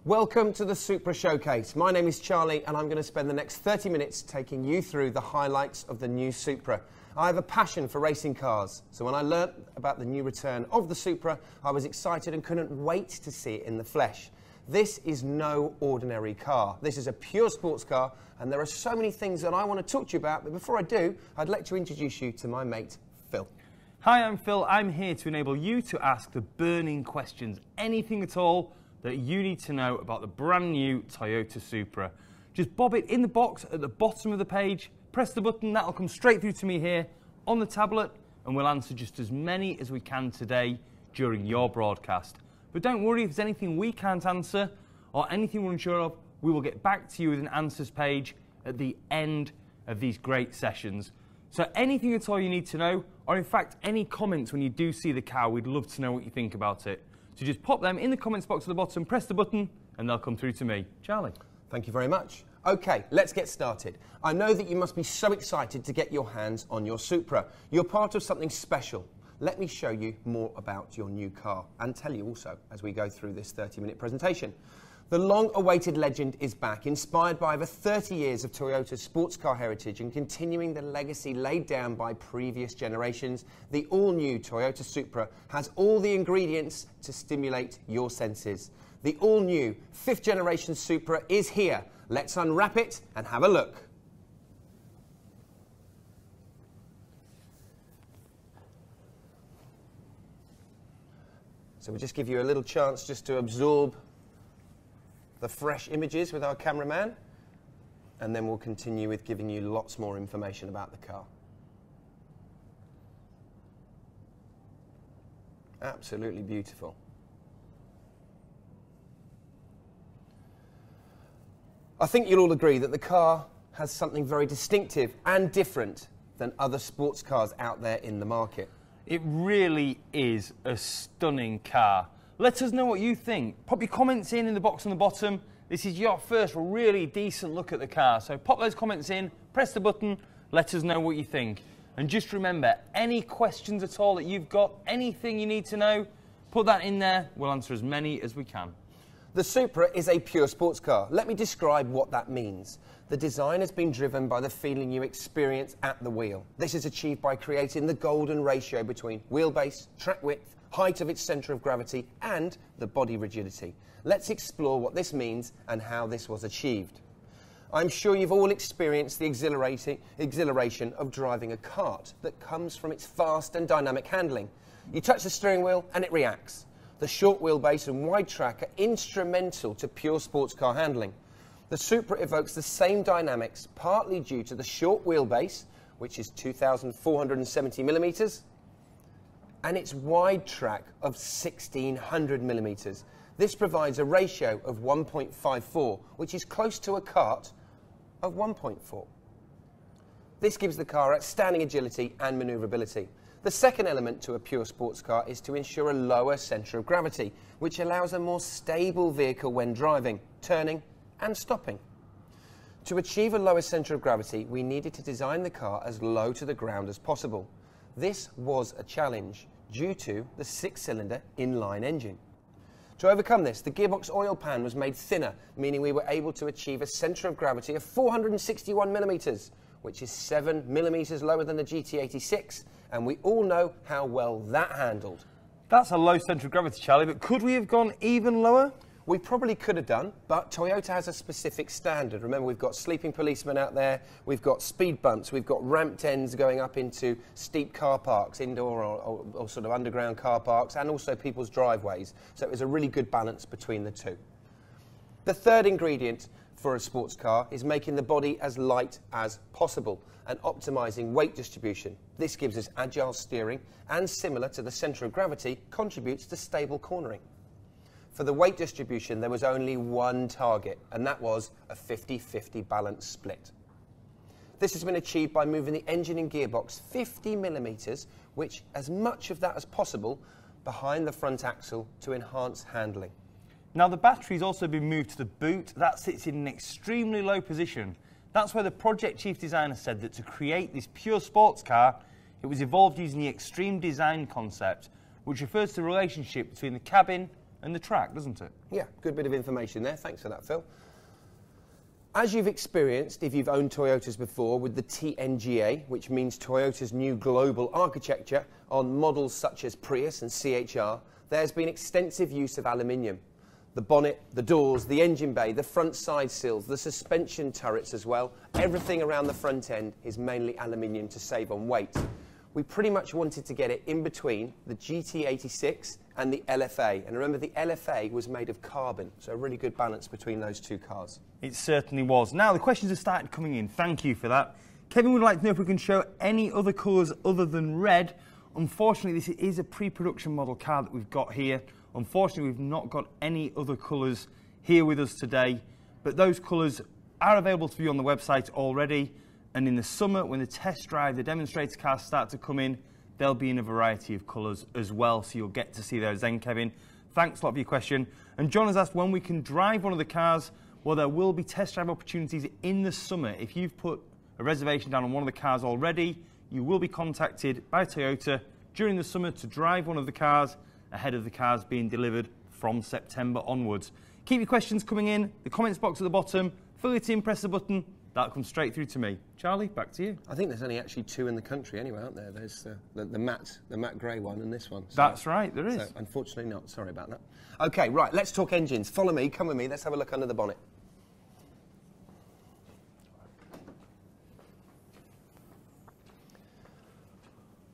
Welcome to the Supra Showcase. My name is Charlie and I'm going to spend the next 30 minutes taking you through the highlights of the new Supra. I have a passion for racing cars, so when I learnt about the new return of the Supra, I was excited and couldn't wait to see it in the flesh. This is no ordinary car. This is a pure sports car, and there are so many things that I want to talk to you about, but before I do, I'd like to introduce you to my mate, Phil. Hi, I'm Phil. I'm here to enable you to ask the burning questions, anything at all that you need to know about the brand new Toyota Supra. Just bob it in the box at the bottom of the page, press the button, that'll come straight through to me here on the tablet, and we'll answer just as many as we can today during your broadcast. But don't worry, if there's anything we can't answer or anything we're unsure of, we will get back to you with an answers page at the end of these great sessions. So anything at all you need to know, or in fact any comments when you do see the car, we'd love to know what you think about it. So just pop them in the comments box at the bottom, press the button, and they'll come through to me. Charlie. Thank you very much. Okay, let's get started. I know that you must be so excited to get your hands on your Supra. You're part of something special. Let me show you more about your new car and tell you also as we go through this 30-minute presentation. The long-awaited legend is back, inspired by over 30 years of Toyota's sports car heritage and continuing the legacy laid down by previous generations. The all-new Toyota Supra has all the ingredients to stimulate your senses. The all-new 5th generation Supra is here. Let's unwrap it and have a look. So we'll just give you a little chance just to absorb the fresh images with our cameraman, and then we'll continue with giving you lots more information about the car. Absolutely beautiful. I think you'll all agree that the car has something very distinctive and different than other sports cars out there in the market. It really is a stunning car. Let us know what you think. Pop your comments in the box on the bottom. This is your first really decent look at the car. So pop those comments in, press the button, let us know what you think. And just remember, any questions at all that you've got, anything you need to know, put that in there. We'll answer as many as we can. The Supra is a pure sports car. Let me describe what that means. The design has been driven by the feeling you experience at the wheel. This is achieved by creating the golden ratio between wheelbase, track width, height of its centre of gravity and the body rigidity. Let's explore what this means and how this was achieved. I'm sure you've all experienced the exhilaration of driving a kart that comes from its fast and dynamic handling. You touch the steering wheel and it reacts. The short wheelbase and wide track are instrumental to pure sports car handling. The Supra evokes the same dynamics, partly due to the short wheelbase, which is 2,470 millimetres, and its wide track of 1,600 millimetres. This provides a ratio of 1.54, which is close to a kart of 1.4. This gives the car outstanding agility and manoeuvrability. The second element to a pure sports car is to ensure a lower centre of gravity, which allows a more stable vehicle when driving, turning and stopping. To achieve a lower centre of gravity, we needed to design the car as low to the ground as possible. This was a challenge due to the 6-cylinder inline engine. To overcome this, the gearbox oil pan was made thinner, meaning we were able to achieve a centre of gravity of 461 millimetres, which is 7 millimetres lower than the GT86, and we all know how well that handled. That's a low centre of gravity, Charlie, but could we have gone even lower? We probably could have done, but Toyota has a specific standard. Remember, we've got sleeping policemen out there, we've got speed bumps, we've got ramped ends going up into steep car parks, indoor or sort of underground car parks, and also people's driveways. So it was a really good balance between the two. The third ingredient for a sports car is making the body as light as possible and optimising weight distribution. This gives us agile steering and, similar to the centre of gravity, contributes to stable cornering. For the weight distribution, there was only one target, and that was a 50-50 balance split. This has been achieved by moving the engine and gearbox 50 millimetres, which as much of that as possible, behind the front axle to enhance handling. Now the battery's also been moved to the boot. That sits in an extremely low position. That's where the project chief designer said that to create this pure sports car, it was evolved using the extreme design concept, which refers to the relationship between the cabin and the track, doesn't it? Yeah, good bit of information there. Thanks for that, Phil. As you've experienced, if you've owned Toyotas before, with the TNGA, which means Toyota's new global architecture on models such as Prius and CHR, there's been extensive use of aluminium. The bonnet, the doors, the engine bay, the front side sills, the suspension turrets as well, everything around the front end is mainly aluminium to save on weight. We pretty much wanted to get it in between the GT86 and the LFA. And remember, the LFA was made of carbon, so a really good balance between those two cars. It certainly was. Now, the questions have started coming in. Thank you for that. Kevin would like to know if we can show any other colours other than red. Unfortunately, this is a pre-production model car that we've got here. Unfortunately, we've not got any other colours here with us today, but those colours are available to view on the website already. And in the summer, when the test drive, the demonstrator cars start to come in, they'll be in a variety of colours as well, so you'll get to see those then, Kevin. Thanks a lot for your question. And John has asked when we can drive one of the cars. Well, there will be test drive opportunities in the summer. If you've put a reservation down on one of the cars already, you will be contacted by Toyota during the summer to drive one of the cars ahead of the cars being delivered from September onwards. Keep your questions coming in, the comments box at the bottom, fill it in, press the button. That'll come straight through to me. Charlie, back to you. I think there's only actually two in the country anyway, aren't there? There's the matte grey one and this one. So, that's right, there is. So unfortunately not. Sorry about that. OK, right, let's talk engines. Follow me, come with me. Let's have a look under the bonnet.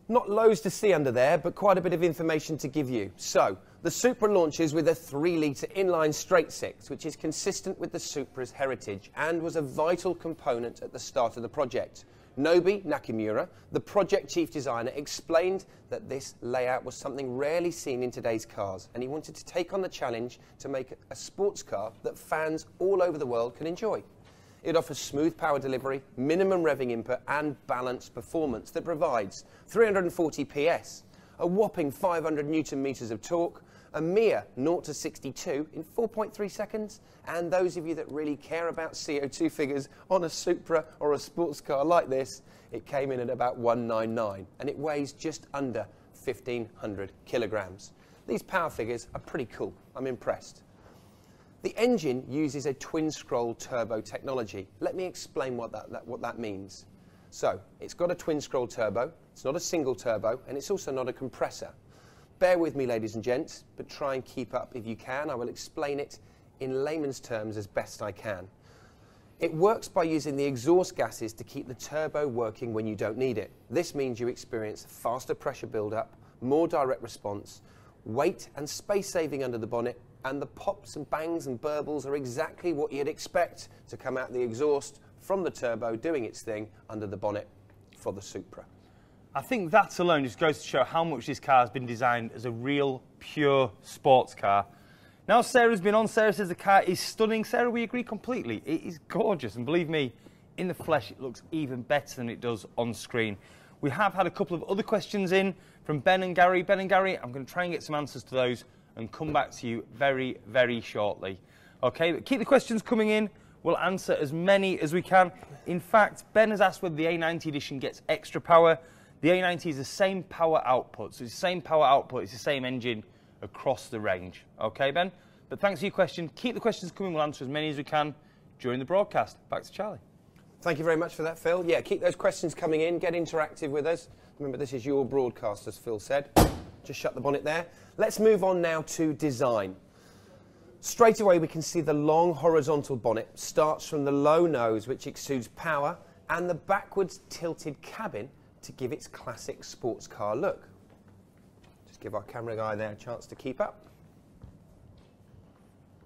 Not loads to see under there, but quite a bit of information to give you. So, the Supra launches with a 3-litre inline straight-six, which is consistent with the Supra's heritage and was a vital component at the start of the project. Nobi Nakamura, the project chief designer, explained that this layout was something rarely seen in today's cars, and he wanted to take on the challenge to make a sports car that fans all over the world can enjoy. It offers smooth power delivery, minimum revving input and balanced performance that provides 340 PS, a whopping 500 Newton meters of torque, a mere 0 to 62 in 4.3 seconds, and those of you that really care about CO2 figures on a Supra or a sports car like this, it came in at about 199 and it weighs just under 1,500 kilograms. These power figures are pretty cool. I'm impressed. The engine uses a twin-scroll turbo technology. Let me explain what that means. So, it's got a twin-scroll turbo, it's not a single turbo, and it's also not a compressor. Bear with me, ladies and gents, but try and keep up if you can. I will explain it in layman's terms as best I can. It works by using the exhaust gases to keep the turbo working when you don't need it. This means you experience faster pressure build-up, more direct response, weight and space saving under the bonnet, and the pops and bangs and burbles are exactly what you'd expect to come out the exhaust from the turbo doing its thing under the bonnet for the Supra. I think that alone just goes to show how much this car has been designed as a real, pure sports car. Now Sarah's been on. Sarah says the car is stunning. Sarah, we agree completely. It is gorgeous, and believe me, in the flesh it looks even better than it does on screen. We have had a couple of other questions in from Ben and Gary. Ben and Gary, I'm going to try and get some answers to those and come back to you very, very shortly. Okay, but keep the questions coming in. We'll answer as many as we can. In fact, Ben has asked whether the A90 edition gets extra power. The A90 is the same power output, so it's the same power output, it's the same engine across the range. Okay, Ben? But thanks for your question. Keep the questions coming. We'll answer as many as we can during the broadcast. Back to Charlie. Thank you very much for that, Phil. Yeah, keep those questions coming in. Get interactive with us. Remember, this is your broadcast, as Phil said. Just shut the bonnet there. Let's move on now to design. Straight away, we can see the long horizontal bonnet starts from the low nose, which exudes power, and the backwards tilted cabin to give its classic sports car look. Just give our camera guy there a chance to keep up.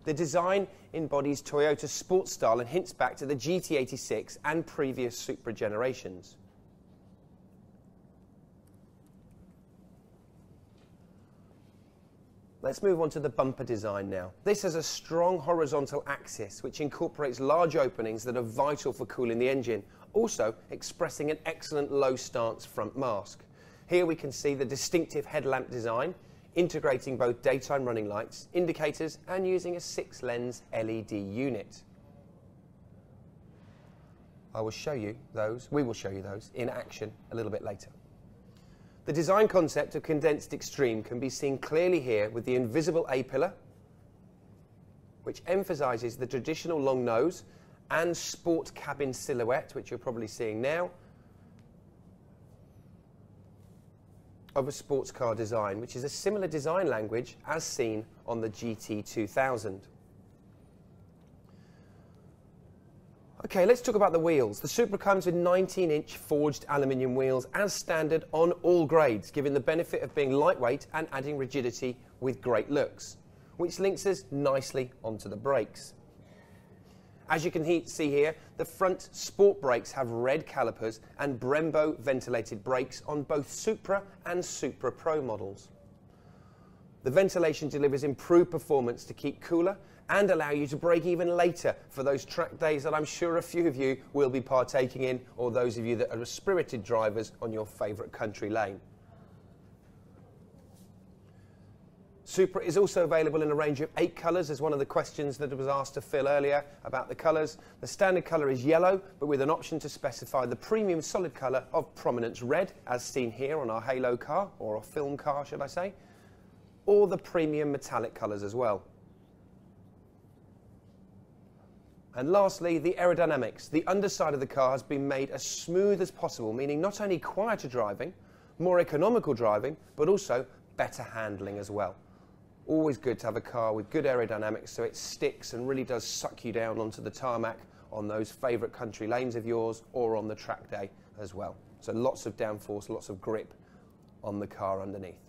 The design embodies Toyota's sports style and hints back to the GT86 and previous Supra generations. Let's move on to the bumper design now. This has a strong horizontal axis which incorporates large openings that are vital for cooling the engine, also expressing an excellent low stance front mask. Here we can see the distinctive headlamp design, integrating both daytime running lights, indicators and using a 6-lens LED unit. We will show you those in action a little bit later. The design concept of condensed extreme can be seen clearly here with the invisible A-pillar, which emphasises the traditional long nose and sport cabin silhouette, which you're probably seeing now, of a sports car design, which is a similar design language as seen on the GT2000. Okay, let's talk about the wheels. The Supra comes with 19-inch forged aluminium wheels as standard on all grades, giving the benefit of being lightweight and adding rigidity with great looks, which links us nicely onto the brakes. As you can see here, the front sport brakes have red calipers and Brembo ventilated brakes on both Supra and Supra Pro models. The ventilation delivers improved performance to keep cooler and allow you to brake even later for those track days that I'm sure a few of you will be partaking in, or those of you that are spirited drivers on your favourite country lane. Supra is also available in a range of 8 colours, as one of the questions that was asked to Phil earlier about the colours. The standard colour is yellow, but with an option to specify the premium solid colour of prominence red, as seen here on our Halo car, or a film car should I say, or the premium metallic colours as well. And lastly, the aerodynamics. The underside of the car has been made as smooth as possible, meaning not only quieter driving, more economical driving, but also better handling as well. Always good to have a car with good aerodynamics so it sticks and really does suck you down onto the tarmac on those favourite country lanes of yours or on the track day as well. So lots of downforce, lots of grip on the car underneath.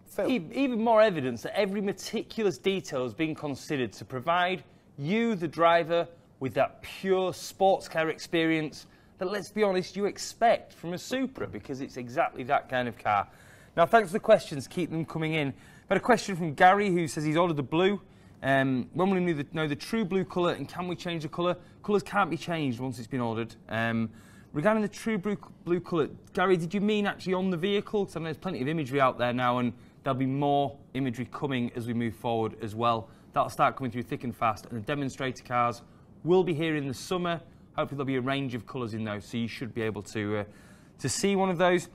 Phil? Even more evidence that every meticulous detail has been considered to provide you, the driver, with that pure sports car experience that, let's be honest, you expect from a Supra, because it's exactly that kind of car. Now, thanks for the questions. Keep them coming in. I've had a question from Gary, who says he's ordered the blue. When will we know the true blue colour, and can we change the colour? Colours can't be changed once it's been ordered. Regarding the true blue colour, Gary, did you mean actually on the vehicle? Because I know there's plenty of imagery out there now, and there'll be more imagery coming as we move forward as well. That'll start coming through thick and fast, and the demonstrator cars will be here in the summer. Hopefully there'll be a range of colours in those, so you should be able to see one of those.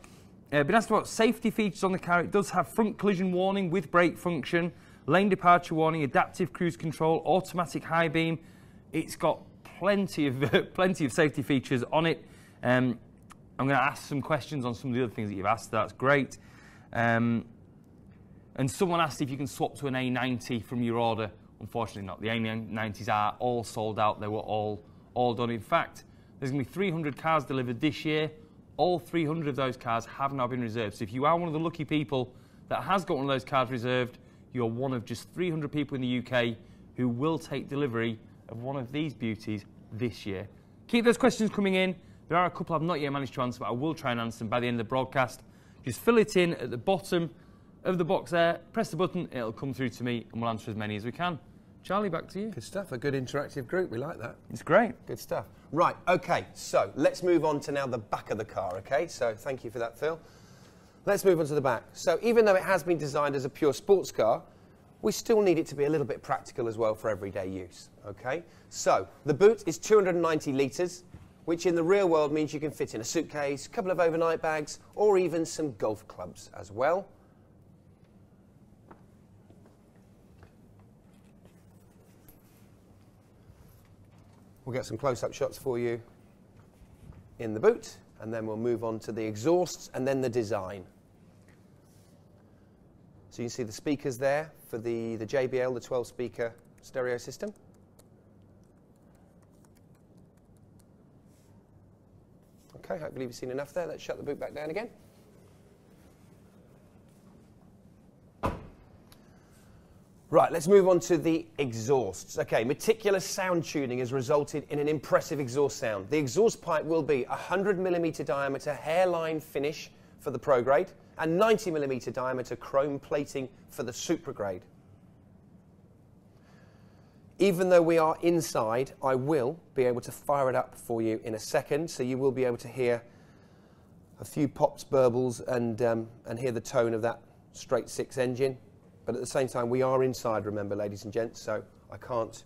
Been asked about safety features on the car. It does have front collision warning with brake function, lane departure warning, adaptive cruise control, automatic high beam. It's got plenty of safety features on it. I'm going to ask some questions on some of the other things that you've asked. That's great. And someone asked if you can swap to an A90 from your order. Unfortunately not. The A90s are all sold out. They were all done. In fact, there's going to be 300 cars delivered this year. All 300 of those cars have now been reserved. So if you are one of the lucky people that has got one of those cars reserved, you're one of just 300 people in the UK who will take delivery of one of these beauties this year. Keep those questions coming in. There are a couple I've not yet managed to answer, but I will try and answer them by the end of the broadcast. Just fill it in at the bottom of the box there, press the button, it'll come through to me, and we'll answer as many as we can. Charlie, back to you. Good stuff. A good interactive group. We like that. It's great. Good stuff. Right, OK, so let's move on to now the back of the car, OK? So thank you for that, Phil. Let's move on to the back. So even though it has been designed as a pure sports car, we still need it to be a little bit practical as well for everyday use, OK? So the boot is 290 litres, which in the real world means you can fit in a suitcase, a couple of overnight bags, or even some golf clubs as well. We'll get some close-up shots for you in the boot, and then we'll move on to the exhausts and then the design. So you can see the speakers there for the JBL, the 12-speaker stereo system. Okay, hopefully you've seen enough there. Let's shut the boot back down again. Right, let's move on to the exhausts. Okay, meticulous sound tuning has resulted in an impressive exhaust sound. The exhaust pipe will be 100mm diameter hairline finish for the Pro grade and 90mm diameter chrome plating for the Supra grade. Even though we are inside, I will be able to fire it up for you in a second, so you will be able to hear a few pops, burbles, and hear the tone of that straight six engine. But at the same time, we are inside, remember, ladies and gents, so I can't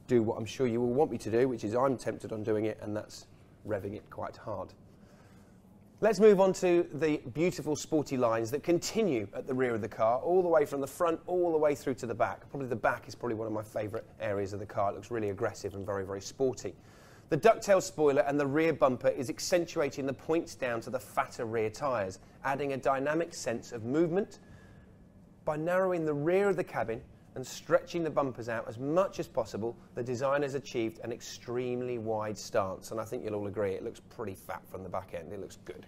do what I'm sure you will want me to do, which is I'm tempted on doing it, and that's revving it quite hard. Let's move on to the beautiful sporty lines that continue at the rear of the car, all the way from the front, all the way through to the back. Probably the back is probably one of my favourite areas of the car. It looks really aggressive and very, very sporty. The ducktail spoiler and the rear bumper is accentuating the points down to the fatter rear tyres, adding a dynamic sense of movement. By narrowing the rear of the cabin and stretching the bumpers out as much as possible, the designers achieved an extremely wide stance, and I think you'll all agree it looks pretty fat from the back end. It looks good.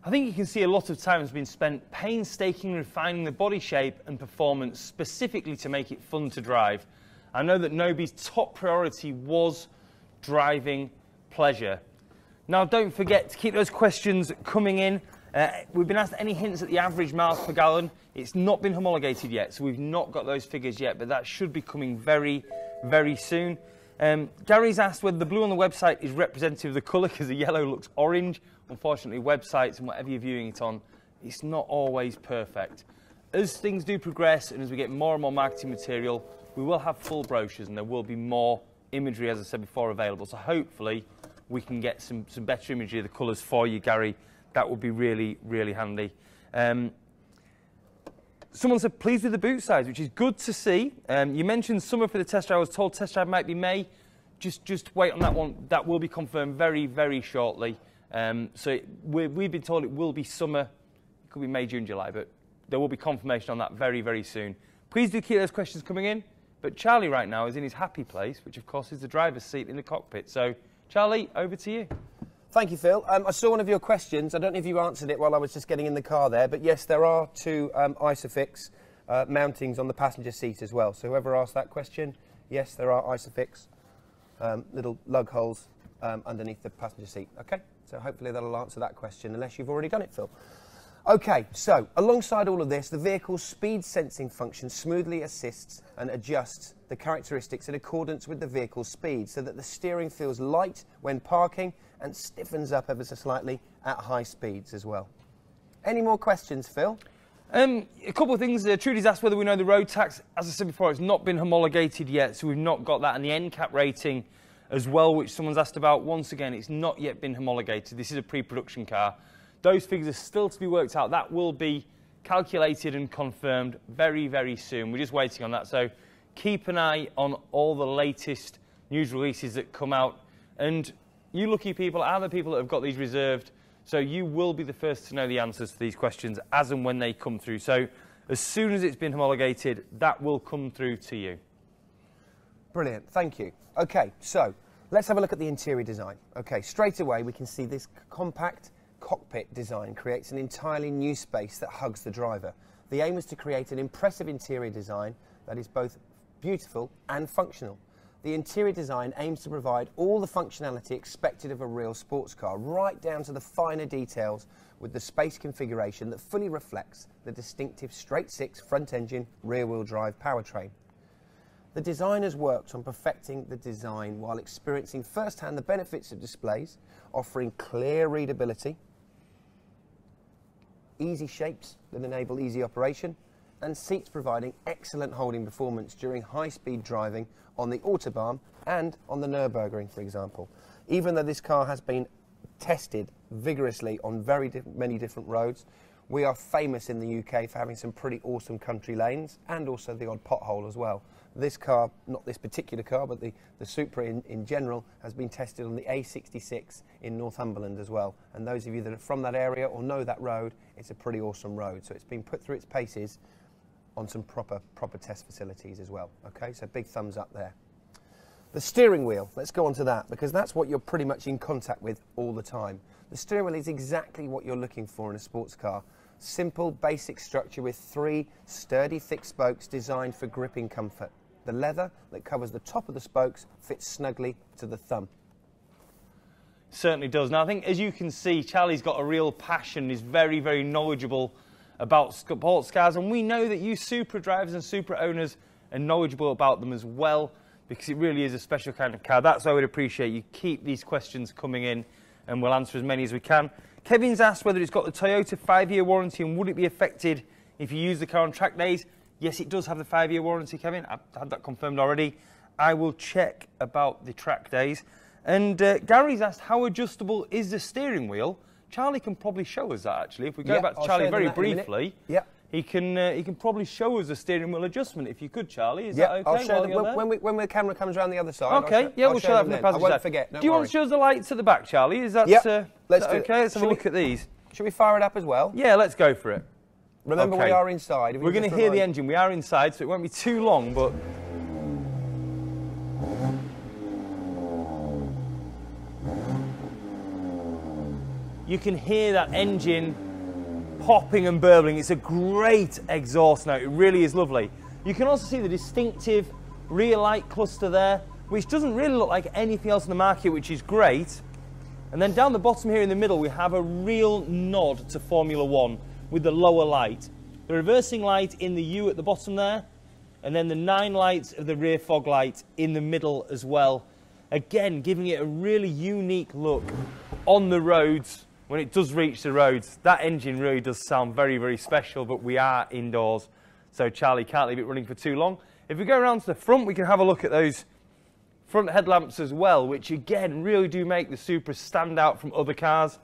I think you can see a lot of time has been spent painstakingly refining the body shape and performance specifically to make it fun to drive. I know that Nobi's top priority was driving pleasure. Now, don't forget to keep those questions coming in. We've been asked any hints at the average miles per gallon. It's not been homologated yet, so we've not got those figures yet, but that should be coming very, very soon. Gary's asked whether the blue on the website is representative of the colour because the yellow looks orange. Unfortunately, websites and whatever you're viewing it on, it's not always perfect. As things do progress and as we get more and more marketing material, we will have full brochures and there will be more imagery, as I said before, available. So hopefully we can get some better imagery of the colours for you, Gary. That would be really, really handy. Someone said, pleased with the boot size, which is good to see. You mentioned summer for the test drive. I was told test drive might be May. Just wait on that one. That will be confirmed very, very shortly. We've been told it will be summer. It could be May, June, July, but there will be confirmation on that very, very soon. Please do keep those questions coming in. But Charlie right now is in his happy place, which of course is the driver's seat in the cockpit. So, Charlie, over to you. Thank you, Phil. I saw one of your questions. I don't know if you answered it while I was just getting in the car there, but yes, there are two Isofix mountings on the passenger seat as well. So whoever asked that question, yes, there are Isofix little lug holes underneath the passenger seat. Okay, so hopefully that'll answer that question, unless you've already done it, Phil. Okay, so alongside all of this, the vehicle's speed sensing function smoothly assists and adjusts the characteristics in accordance with the vehicle's speed so that the steering feels light when parking and stiffens up ever so slightly at high speeds as well. Any more questions, Phil? A couple of things. Trudy's asked whether we know the road tax. As I said before, it's not been homologated yet, so we've not got that. And the NCAP rating as well, which someone's asked about. Once again, it's not yet been homologated. This is a pre-production car. Those figures are still to be worked out. That will be calculated and confirmed very, very soon. We're just waiting on that. So keep an eye on all the latest news releases that come out. And you lucky people are the people that have got these reserved. So you will be the first to know the answers to these questions as and when they come through. So as soon as it's been homologated, that will come through to you. Brilliant. Thank you. OK, so let's have a look at the interior design. OK, straight away we can see this compact cockpit design creates an entirely new space that hugs the driver. The aim was to create an impressive interior design that is both beautiful and functional. The interior design aims to provide all the functionality expected of a real sports car, right down to the finer details, with the space configuration that fully reflects the distinctive straight-six front-engine rear-wheel drive powertrain. The designers worked on perfecting the design while experiencing firsthand the benefits of displays, offering clear readability, easy shapes that enable easy operation, and seats providing excellent holding performance during high-speed driving on the Autobahn and on the Nürburgring, for example. Even though this car has been tested vigorously on many different roads, we are famous in the UK for having some pretty awesome country lanes and also the odd pothole as well. This car, not this particular car, but the Supra in general, has been tested on the A66 in Northumberland as well. And those of you that are from that area or know that road, it's a pretty awesome road. So it's been put through its paces on some proper test facilities as well. Okay, so big thumbs up there. The steering wheel, let's go on to that, because that's what you're pretty much in contact with all the time. The steering wheel is exactly what you're looking for in a sports car. Simple, basic structure with 3 sturdy, thick spokes designed for gripping comfort. The leather that covers the top of the spokes fits snugly to the thumb. Certainly does. Now, I think, as you can see, Charlie's got a real passion, is very, very knowledgeable about sports cars, and we know that you Supra drivers and Supra owners are knowledgeable about them as well, because it really is a special kind of car. That's why I would appreciate you keep these questions coming in, and we'll answer as many as we can. Kevin's asked whether it's got the Toyota 5-year warranty and would it be affected if you use the car on track days. Yes, it does have the 5-year warranty, Kevin. I've had that confirmed already. I will check about the track days. And Gary's asked, how adjustable is the steering wheel? Charlie can probably show us that, actually. If we go back to I'll Charlie show very them that in a minute. briefly, Yep. he can probably show us the steering wheel adjustment, if you could, Charlie. Is that okay? I'll show while them you're there? when the camera comes around the other side. Okay, yeah, we'll show that from the I passenger won't side. forget. Do you want to show us the lights at the back, Charlie? Is that, Let's is do that it. okay? Let's have a look at these. Should we fire it up as well? Yeah, let's go for it. Remember, Okay. we are inside. We're going to hear the engine. We are inside, so it won't be too long, but... You can hear that engine popping and burbling. It's a great exhaust note. It really is lovely. You can also see the distinctive rear light cluster there, which doesn't really look like anything else in the market, which is great. And then down the bottom here in the middle, we have a real nod to Formula One with the lower light. The reversing light in the U at the bottom there, and then the 9 lights of the rear fog light in the middle as well. Again, giving it a really unique look on the roads when it does reach the roads. That engine really does sound very, very special, but we are indoors, so Charlie can't leave it running for too long. If we go around to the front, we can have a look at those front headlamps as well, which again really do make the Supra stand out from other cars.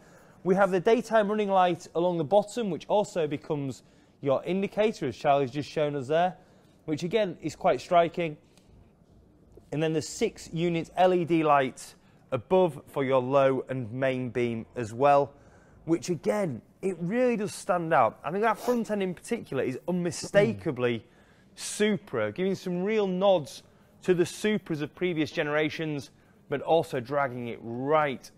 We have the daytime running light along the bottom, which also becomes your indicator, as Charlie's just shown us there, which again is quite striking. And then the 6 unit LED lights above for your low and main beam as well, which again, it really does stand out. I think that front end in particular is unmistakably Supra, giving some real nods to the Supras of previous generations, but also dragging it right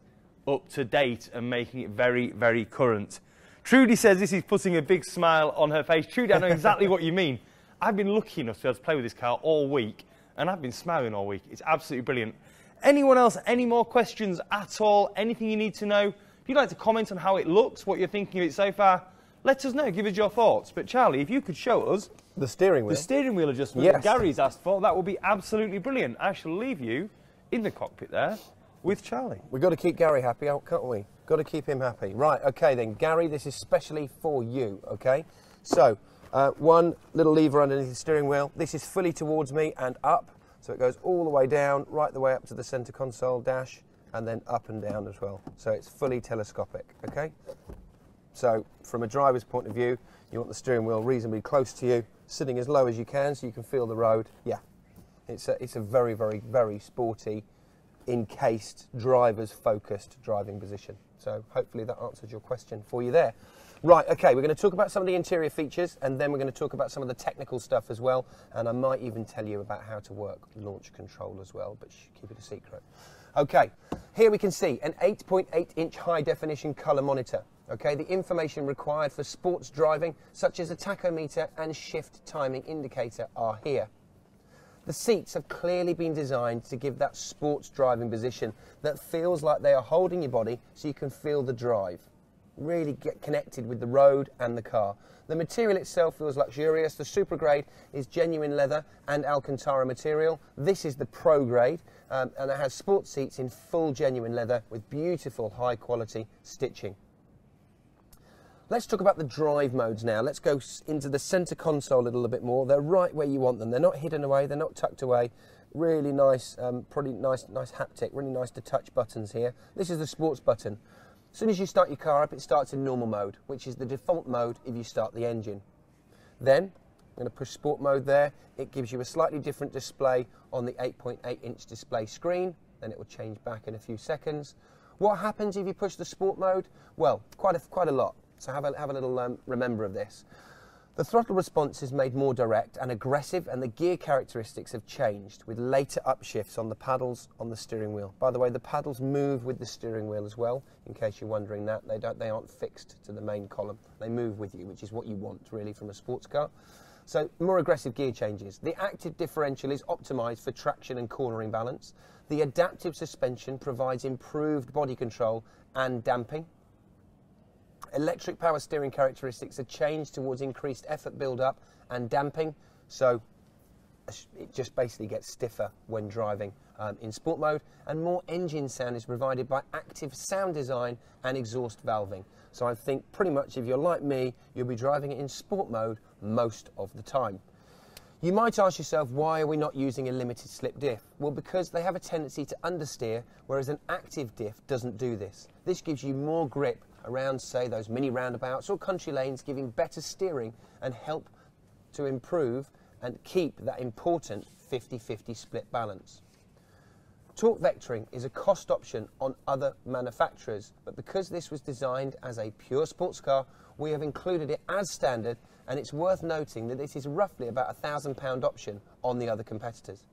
up to date and making it very, very current. Trudy says this is putting a big smile on her face. Trudy, I know exactly what you mean. I've been lucky enough to be able to play with this car all week, and I've been smiling all week. It's absolutely brilliant. Anyone else, any more questions at all? Anything you need to know? If you'd like to comment on how it looks, what you're thinking of it so far, let us know, give us your thoughts. But Charlie, if you could show us the steering wheel. The steering wheel adjustment that Gary's asked for, that would be absolutely brilliant. I shall leave you in the cockpit there with Charlie. We've got to keep Gary happy, can't we? Got to keep him happy. Right, okay then. Gary, this is specially for you, okay? So, one little lever underneath the steering wheel. This is fully towards me and up. So it goes all the way down, right the way up to the centre console dash, and then up and down as well. So it's fully telescopic, okay? So from a driver's point of view, you want the steering wheel reasonably close to you, sitting as low as you can so you can feel the road. Yeah, it's a very, very, very sporty, encased, driver's focused driving position. So hopefully that answers your question for you there. Right, okay, we're going to talk about some of the interior features, and then we're going to talk about some of the technical stuff as well, and I might even tell you about how to work launch control as well, but keep it a secret. Okay, here we can see an 8.8-inch high-definition colour monitor. Okay, the information required for sports driving, such as a tachometer and shift timing indicator, are here. The seats have clearly been designed to give that sports driving position that feels like they are holding your body so you can feel the drive. Really get connected with the road and the car. The material itself feels luxurious. The Supra grade is genuine leather and Alcantara material. This is the Pro grade, and it has sports seats in full genuine leather with beautiful high quality stitching. Let's talk about the drive modes now. Let's go into the centre console a little bit more. They're right where you want them. They're not hidden away, they're not tucked away. Really nice, pretty nice haptic, really nice to touch buttons here. This is the sports button. As soon as you start your car up, it starts in normal mode, which is the default mode if you start the engine. Then, I'm going to push sport mode there. It gives you a slightly different display on the 8.8-inch display screen. Then it will change back in a few seconds. What happens if you push the sport mode? Well, quite a lot. So have a little remember of this. The throttle response is made more direct and aggressive, and the gear characteristics have changed with later upshifts on the paddles on the steering wheel. By the way, the paddles move with the steering wheel as well, in case you're wondering that. They aren't fixed to the main column. They move with you, which is what you want really from a sports car. So more aggressive gear changes. The active differential is optimised for traction and cornering balance. The adaptive suspension provides improved body control and damping. Electric power steering characteristics are changed towards increased effort build-up and damping, so it just basically gets stiffer when driving in sport mode, and more engine sound is provided by active sound design and exhaust valving. So I think pretty much if you're like me, you'll be driving it in sport mode most of the time. You might ask yourself, why are we not using a limited slip diff? Well, because they have a tendency to understeer, whereas an active diff doesn't do this. This gives you more grip around, say, those mini roundabouts or country lanes, giving better steering and help to improve and keep that important 50-50 split balance. Torque vectoring is a cost option on other manufacturers, but because this was designed as a pure sports car, we have included it as standard, and it's worth noting that this is roughly about a £1,000 option on the other competitors.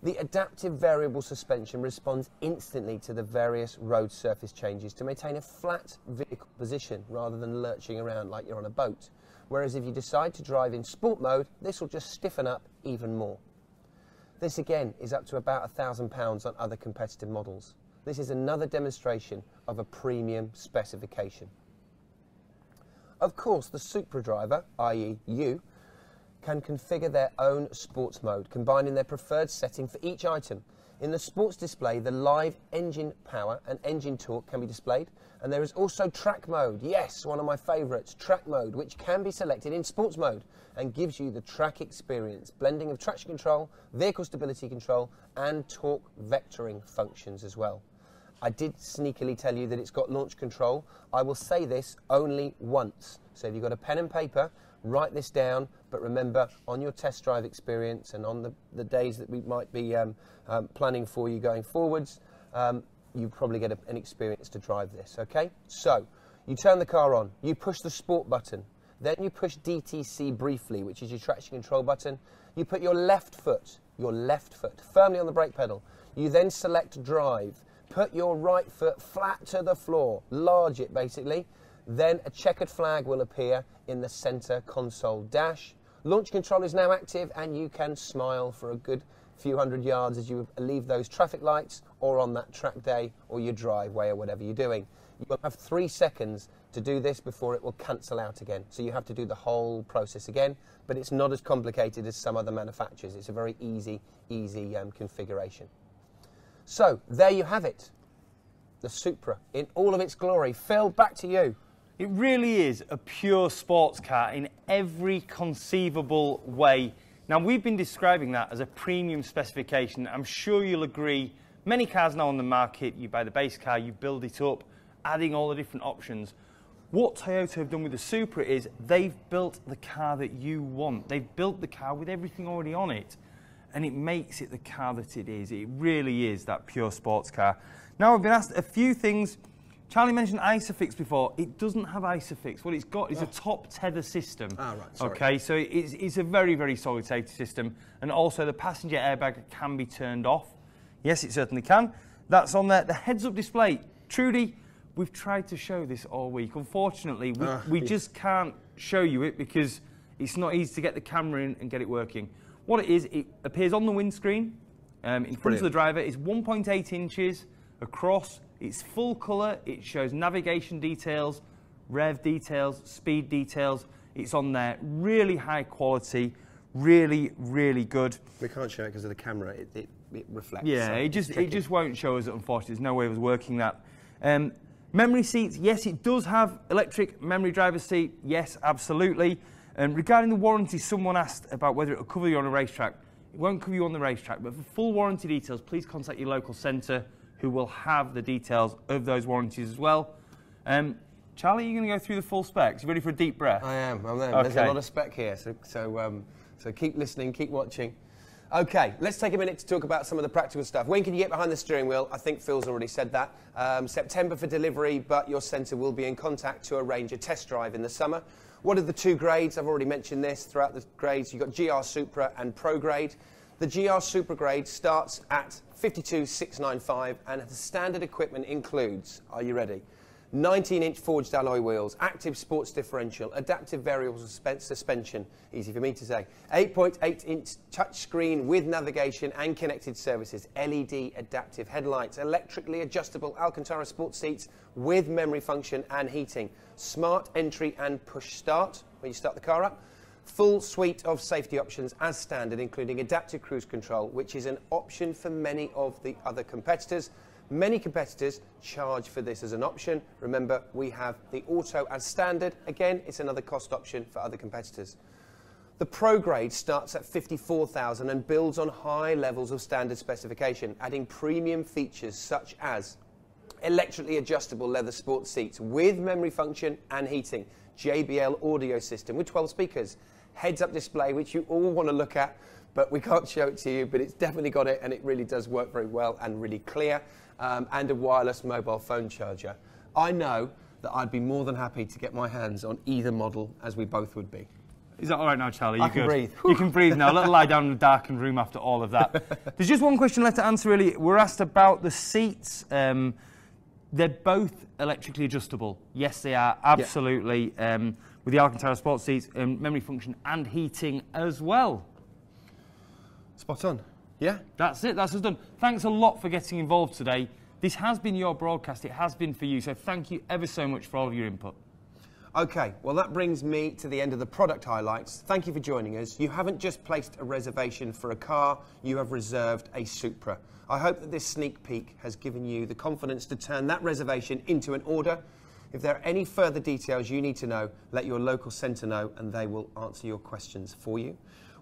The adaptive variable suspension responds instantly to the various road surface changes to maintain a flat vehicle position rather than lurching around like you're on a boat. Whereas if you decide to drive in sport mode, this will just stiffen up even more. This again is up to about £1,000 on other competitive models. This is another demonstration of a premium specification. Of course, the Supra driver, i.e. you, can configure their own sports mode, combining their preferred setting for each item. In the sports display, the live engine power and engine torque can be displayed, and there is also track mode. Yes, one of my favourites, track mode, which can be selected in sports mode and gives you the track experience, blending of traction control, vehicle stability control, and torque vectoring functions as well. I did sneakily tell you that it's got launch control. I will say this only once. So if you've got a pen and paper, write this down, but remember, on your test drive experience and on the days that we might be planning for you going forwards, you probably get an experience to drive this, okay? So, you turn the car on, you push the sport button, then you push DTC briefly, which is your traction control button. You put your left foot firmly on the brake pedal. You then select drive, put your right foot flat to the floor, large it basically. Then a checkered flag will appear in the center console dash. Launch control is now active, and you can smile for a good few hundred yards as you leave those traffic lights or on that track day or your driveway or whatever you're doing. You'll have 3 seconds to do this before it will cancel out again. So you have to do the whole process again, but it's not as complicated as some other manufacturers. It's a very easy configuration. So there you have it, the Supra in all of its glory. Phil, back to you. It really is a pure sports car in every conceivable way. Now, we've been describing that as a premium specification. I'm sure you'll agree. Many cars now on the market, you buy the base car, you build it up, adding all the different options. What Toyota have done with the Supra is they've built the car that you want. They've built the car with everything already on it, and it makes it the car that it is. It really is that pure sports car. Now, I've been asked a few things. Charlie mentioned ISOFIX before. It doesn't have ISOFIX. What it's got is a top tether system. Ah, right, sorry. Okay, so it's a very, very solid safety system. And also the passenger airbag can be turned off. Yes, it certainly can. That's on there. The heads-up display. Trudy, we've tried to show this all week. Unfortunately, we just can't show you it because it's not easy to get the camera in and get it working. What it is, it appears on the windscreen in front of the driver. It's 1.8 inches across. It's full colour, it shows navigation details, rev details, speed details. It's on there, really high quality, really, really good. We can't show it because of the camera, it reflects. Yeah, so it just won't show us, unfortunately. There's no way of us working that. Memory seats, yes, it does have electric memory driver's seat. Yes, absolutely. Regarding the warranty, someone asked about whether it will cover you on a racetrack. It won't cover you on the racetrack, but for full warranty details, please contact your local centre, who will have the details of those warranties as well. Charlie, you're going to go through the full specs. You ready for a deep breath? I am. Okay. There's a lot of spec here, so keep listening, keep watching. Okay, let's take a minute to talk about some of the practical stuff. When can you get behind the steering wheel? I think Phil's already said that. September for delivery, but your centre will be in contact to arrange a test drive in the summer. What are the 2 grades? I've already mentioned this throughout the grades. You've got GR Supra and Pro grade. The GR Supra grade starts at 52,695, and the standard equipment includes, are you ready? 19-inch forged alloy wheels, active sports differential, adaptive variable suspension, easy for me to say, 8.8-inch touchscreen with navigation and connected services, LED adaptive headlights, electrically adjustable Alcantara sports seats with memory function and heating, smart entry and push start when you start the car up, full suite of safety options as standard, including adaptive cruise control, which is an option for many of the other competitors. Many competitors charge for this as an option. Remember, we have the auto as standard. Again, it's another cost option for other competitors. The Pro grade starts at 54,000 and builds on high levels of standard specification, adding premium features such as electrically adjustable leather sports seats with memory function and heating, JBL audio system with 12 speakers, heads-up display, which you all want to look at, but we can't show it to you, but it's definitely got it, and it really does work very well and really clear, and a wireless mobile phone charger. I know that I'd be more than happy to get my hands on either model, as we both would be. Is that all right now, Charlie? I can breathe. You can breathe now. Let her lie down in a darkened room after all of that. There's just one question left to answer, really. We're asked about the seats. They're both electrically adjustable. Yes, they are, absolutely. Yeah. With the Alcantara sports seats, memory function and heating as well. Spot on. Yeah? That's it. That's us done. Thanks a lot for getting involved today. This has been your broadcast. It has been for you. So thank you ever so much for all of your input. OK, well, that brings me to the end of the product highlights. Thank you for joining us. You haven't just placed a reservation for a car, you have reserved a Supra. I hope that this sneak peek has given you the confidence to turn that reservation into an order. If there are any further details you need to know, let your local centre know and they will answer your questions for you.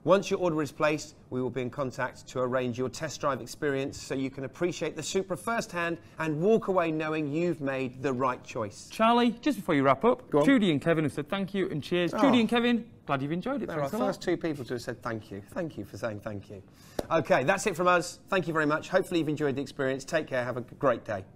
Once your order is placed, we will be in contact to arrange your test drive experience so you can appreciate the Supra firsthand and walk away knowing you've made the right choice. Charlie, just before you wrap up, Trudy and Kevin have said thank you and cheers. Trudy and Kevin, glad you've enjoyed it. They're our first two people to have said thank you. Thank you for saying thank you. OK, that's it from us. Thank you very much. Hopefully you've enjoyed the experience. Take care. Have a great day.